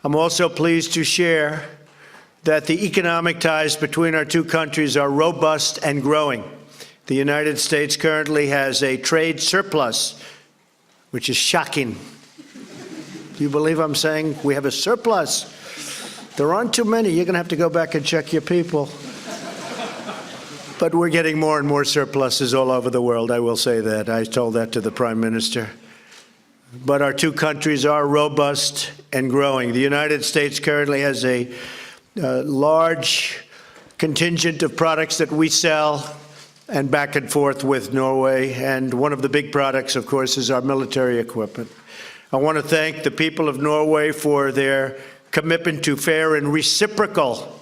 I'm also pleased to share that the economic ties between our two countries are robust and growing. The United States currently has a trade surplus, which is shocking. Do you believe I'm saying we have a surplus? There aren't too many. You're going to have to go back and check your people. But we're getting more and more surpluses all over the world, I will say that. I told that to the Prime Minister. But our two countries are robust and growing. The United States currently has a large contingent of products that we sell and back and forth with Norway. And one of the big products, of course, is our military equipment. I want to thank the people of Norway for their commitment to fair and reciprocal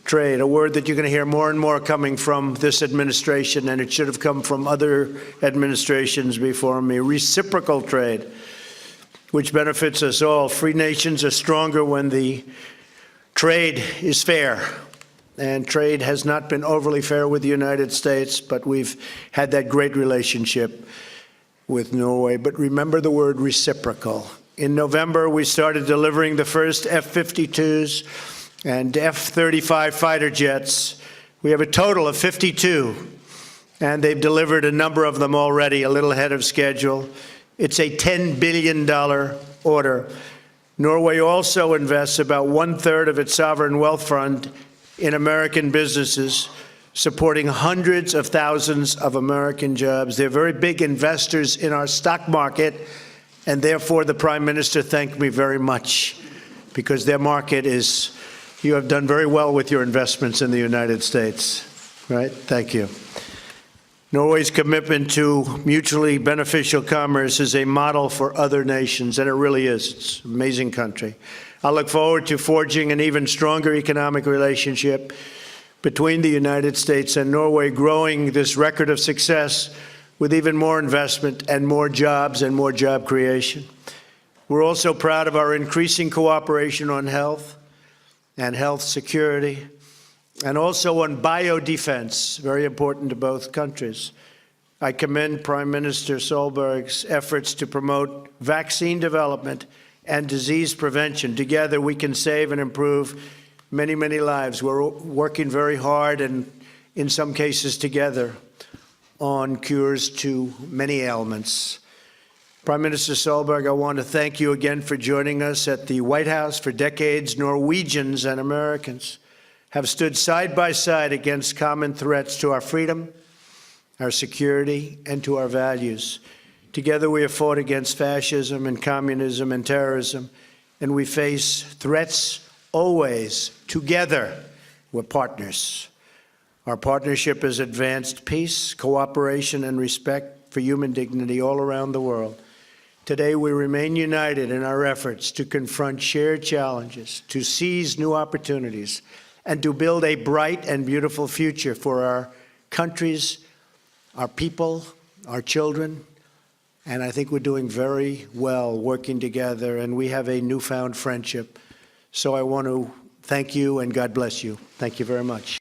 trade, a word that you're going to hear more and more coming from this administration, and it should have come from other administrations before me. Reciprocal trade, which benefits us all. Free nations are stronger when the trade is fair. And trade has not been overly fair with the United States, but we've had that great relationship with Norway. But remember the word reciprocal. In November, we started delivering the first F-52s and F-35 fighter jets. We have a total of 52, and they've delivered a number of them already, a little ahead of schedule. It's a $10 billion order. Norway also invests about 1/3 of its sovereign wealth fund in American businesses, supporting hundreds of thousands of American jobs. They're very big investors in our stock market, and therefore the Prime Minister thanked me very much, because their market is, you have done very well with your investments in the United States, right? Thank you. Norway's commitment to mutually beneficial commerce is a model for other nations, and it really is. It's an amazing country. I look forward to forging an even stronger economic relationship between the United States and Norway, growing this record of success with even more investment and more jobs and more job creation. We're also proud of our increasing cooperation on health and health security, and also on biodefense, very important to both countries. I commend Prime Minister Solberg's efforts to promote vaccine development and disease prevention. Together, we can save and improve many, many lives. We're working very hard, and in some cases together, on cures to many ailments. Prime Minister Solberg, I want to thank you again for joining us at the White House. For decades, Norwegians and Americans have stood side by side against common threats to our freedom, our security, and to our values. Together, we have fought against fascism and communism and terrorism, and we face threats always together. We're partners. Our partnership has advanced peace, cooperation, and respect for human dignity all around the world. Today, we remain united in our efforts to confront shared challenges, to seize new opportunities, and to build a bright and beautiful future for our countries, our people, our children. And I think we're doing very well working together, and we have a newfound friendship. So I want to thank you, and God bless you. Thank you very much.